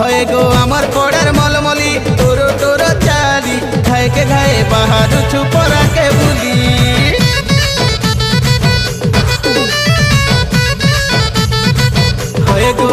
হয়ে গো আমার পড়ার মলমলি তোর তোর চালি ঘায়ে ঘায়ে বাহারুছু পরাকে বুলি হয়ে গো